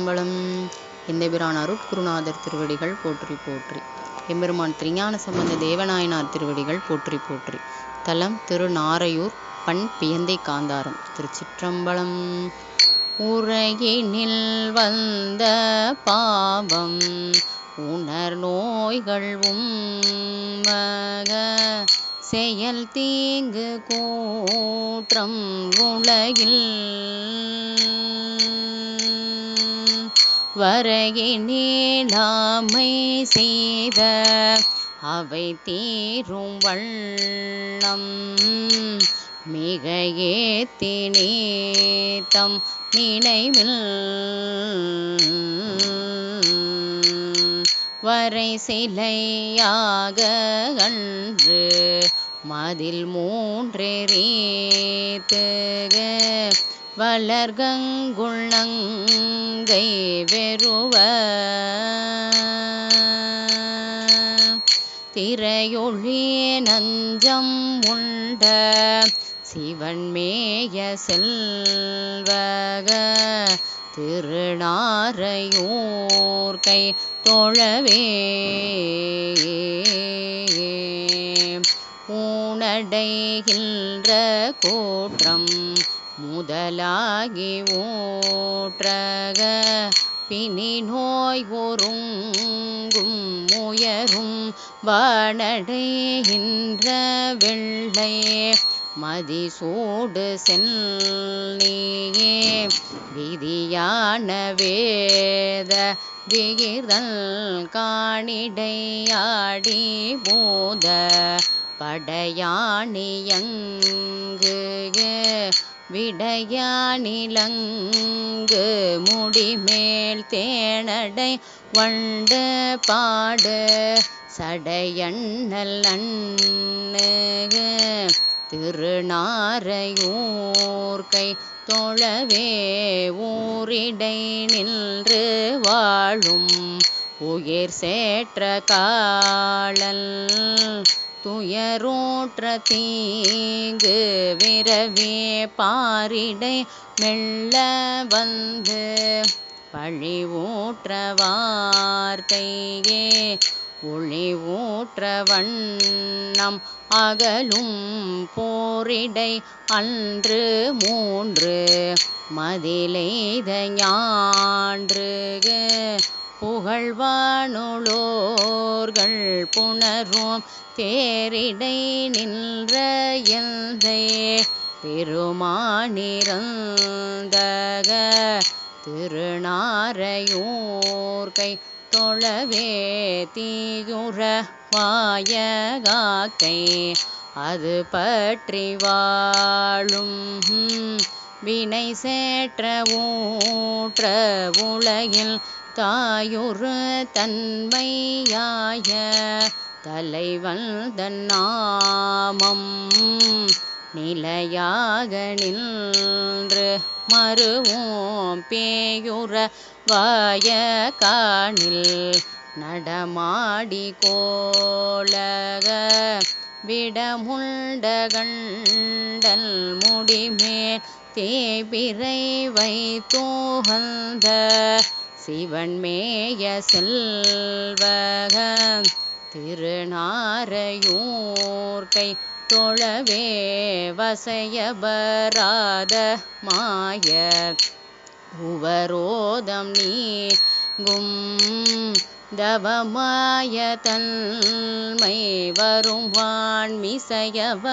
திருச்சிற்றம்பலம். எந்தபிரான் அருட்குருநாதர் திருவடிகள் போற்றி போற்றி. எம்பெருமான் திருஞான சம்பந்த தேவநாயனார் திருவடிகள் போற்றி போற்றி. தலம் திருநாரையூர். பண் பியந்தை காந்தாரம். திருச்சிற்றம்பலம். உரையினில் வந்த பாவம் உணர் நோய்கள் உம்மக செயல் தீங்கு கூற்றம் உலகில் வரையினிலாமை செய்த அவை தீரும் வண்ணம் மிக ஏத்தினேத்தம் நினைவில் வரை சிலையாக அன்று மதில் மூன்றெறித்துக வளர்கங்குள் நங்கை வெறுவ திரையொளி நஞ்சம் உண்ட சிவன்மேய செல்வக திருநாரையூர் கை தொழவே ஊனடைகின்ற கூற்றம் முதலாகி ஊற்றக பிணி நோய் ஒருங்கும் உயரும் வானடைகின்ற வெள்ளை மதிசூடு செல்லியே விதியான வேத விகிர்தல் காணிடையாடி போத படையாணியங்கு விடையானிலங்கு முடிமேல் தேனடை வண்டு பாடு சடையண்ணல் நன்னுகு திருநாரையூர் கை தொழவே ஊரிடை நின்று வாழும் உயிர் சேற்ற காழல் துயரோற்ற தீங்கு விரவே பாரிடை மெல்ல வந்து பழி ஊற்ற வார்த்தையே ஒளி ஊற்ற வண்ணம் அகலும் போரிடை அன்று மூன்று மதிலெய்த ஞான்றுக புகழ்வானுளோர்கள் புணரும் தேரிடை நின்ற எந்தை பெருமானிறந்தக திருநாரையூர் கை தொழவே தீயுற வாயகாக்கை அது பற்றி வாழும் வினை சேற்ற ஊற்ற உலகில் தாயுறு தன்மையாய தலைவன் தன் நாமம் நிலையாக நின்று மறுவோம் பேயுற வாய காணில் நடமாடி கோலக விடமுண்ட கண்டல் முடிமேல் தேபிரை வைத்தோகந்த சிவன்மேய செல்வக திருநாரையூர் கை தொழவே வசையபராத மாய உவரோதம் நீங்கும் தவமாய தன்மை வருவான் மிசையவ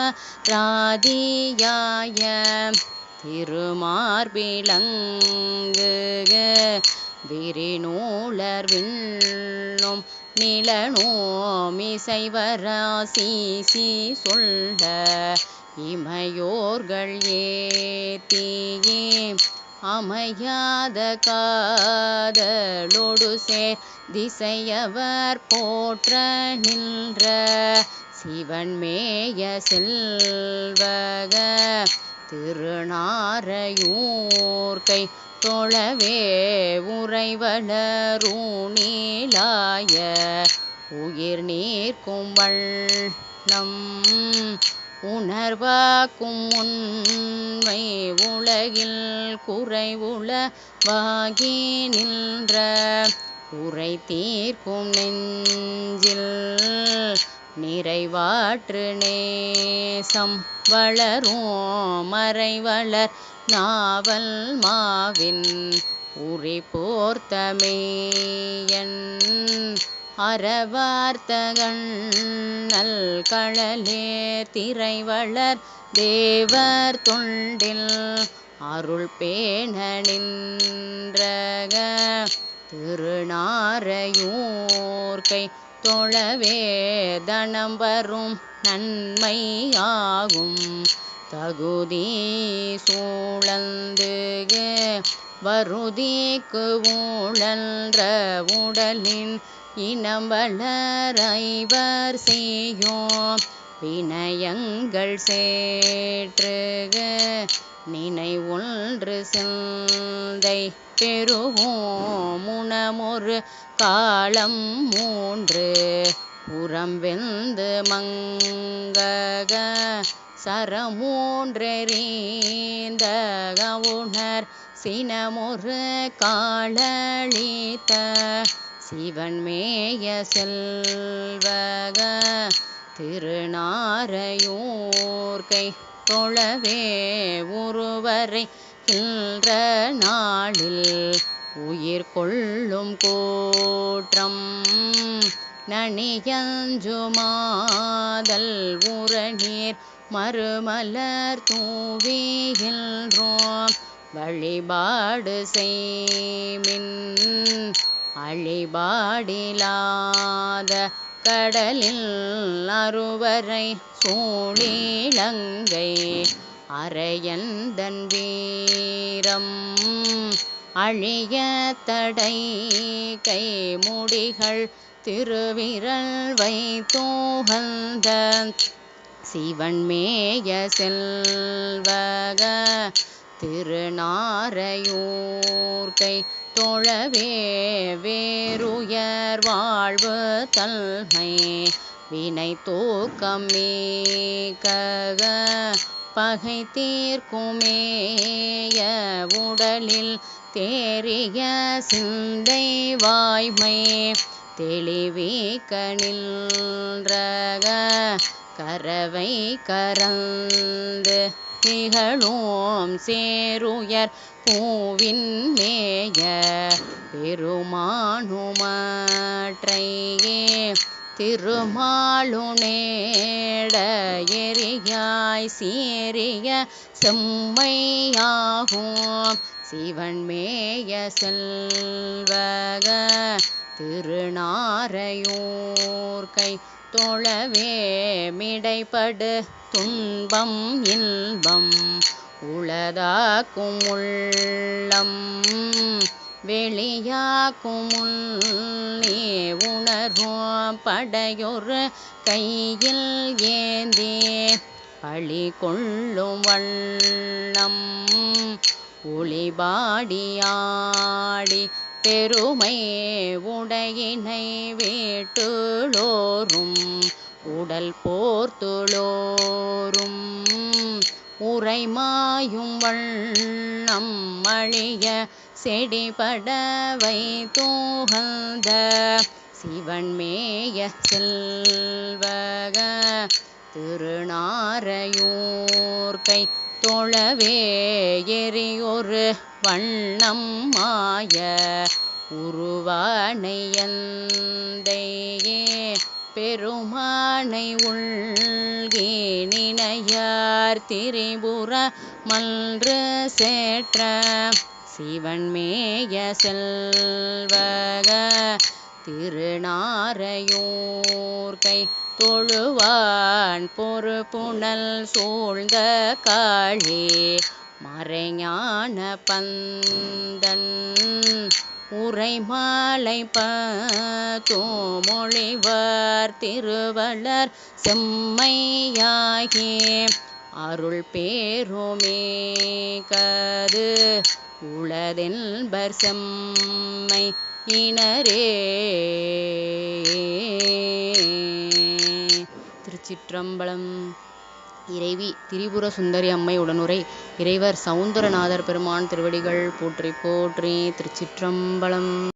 ராதியாய திருமார்பிலங்குக விரிநூலர் விண்ணும் நிலனோம் இசைவராசி சொல்ல இமையோர்கள் ஏத்தியே அமையாத காதலோடு சேர் திசையவர் போற்ற நின்ற சிவன்மேய செல்வக திருநாரையூர் கை தொழவே உறைவளரூணிலாய உயிர் நீர்க்கும் வண்ணம் உணர்வாக்கும் உண்மை உலகில் குறைவுளவாகி நின்ற குறை தீர்க்கும் நெஞ்சில் நிறைவாற்று நேசம் வளரும் மறைவளர் நாவல் மாவின் உரி போர்த்தமேயன் அறவார்த்தகண்ணல் களலே திரைவளர் தேவர் தொண்டில் அருள் பேண நின்ற திருநாரையூர்கை தொழவே தனம் வரும் நன்மை ஆகும் தகுதி சூழந்து வருதிக்கு ஊழன்ற உடலின் இனம் வளரைவர் செய்யோம் வினயங்கள் சேற்றுக நினை ஒன்று சிந்தை பெருவோம் உணமொரு காலம் மூன்று புறம் வெந்து மங்கக சரமூன்றெறிந்த உணர் சினமொரு காளளித்த சிவன் மேய செல்வக திருநாரையூர்கை தொழவே உருவரை கின்ற நாளில் உயிர் கொள்ளும் கோற்றம் நனியஞ்சுமாதல் உரநீர் மறுமலர் தூவிகின்றோம் வழிபாடு செய்மின் அழிபாடிலாத கடலில் அருவரை சூழிலங்கை அரையந்தன் வீரம் அழிய தடை கை முடிகள் திருவிரல் வைத்தோகந்த சிவன் மேய செல்வக திருநாரையூர்கை தொழவே வேறுயர் வாழ்வு தல்மை வினை தூக்கம் மீக்கக பகை தீர்க்குமேய உடலில் தேறிய சிந்தை வாய்மை தெளிவிக்க நின்றக கரவை கரந்து திகழும் சேருயர் பூவின் மேய பெருமானுமற்றையே திருமாலுனேட எரியாய் சீரிய செம்மையாகும் சிவன் மேய செல்வக திருநாரையூர்கை தொழவே மிடைபடு துன்பம் இன்பம் உளதாக்கும் உள்ளம் வெளியாக்கும் நீ உணர்வோம் படையொரு கையில் ஏந்தி பழி கொள்ளும் வண்ணம் ஒளிபாடியாடி பெருமை உடையினை வேட்டுளோரும் உடல் போர்த்துளோரும் உரைமாயும் வண்ணம் அழிய செடிபட வைத்தோகந்த சிவன் மேய செல்வக திருநாரையூர்கை தொழவே எரியொரு வண்ணம் மாய உருவானையந்தையே பெருமானை உள்கி நினையார் திரிபுர மன்று சேற்ற சிவன் மேய செல்வக திருநாரையூர்கை தொழுவான் பொறுப்புணல் சூழ்ந்த காழி மறைஞான பந்தன் உரைமாலை பத்தோமொழிவர் திருவளர் செம்மையாகி அருள் பேருமே கது உளதென்பர் செம்மை இனரே. திருச்சிற்றம்பலம். இறைவி திரிபுர சுந்தரி அம்மை உடனுரை இறைவர் சவுந்தரநாதர் பெருமான் திருவடிகள் போற்றி போற்றி. திருச்சிற்றம்பலம்.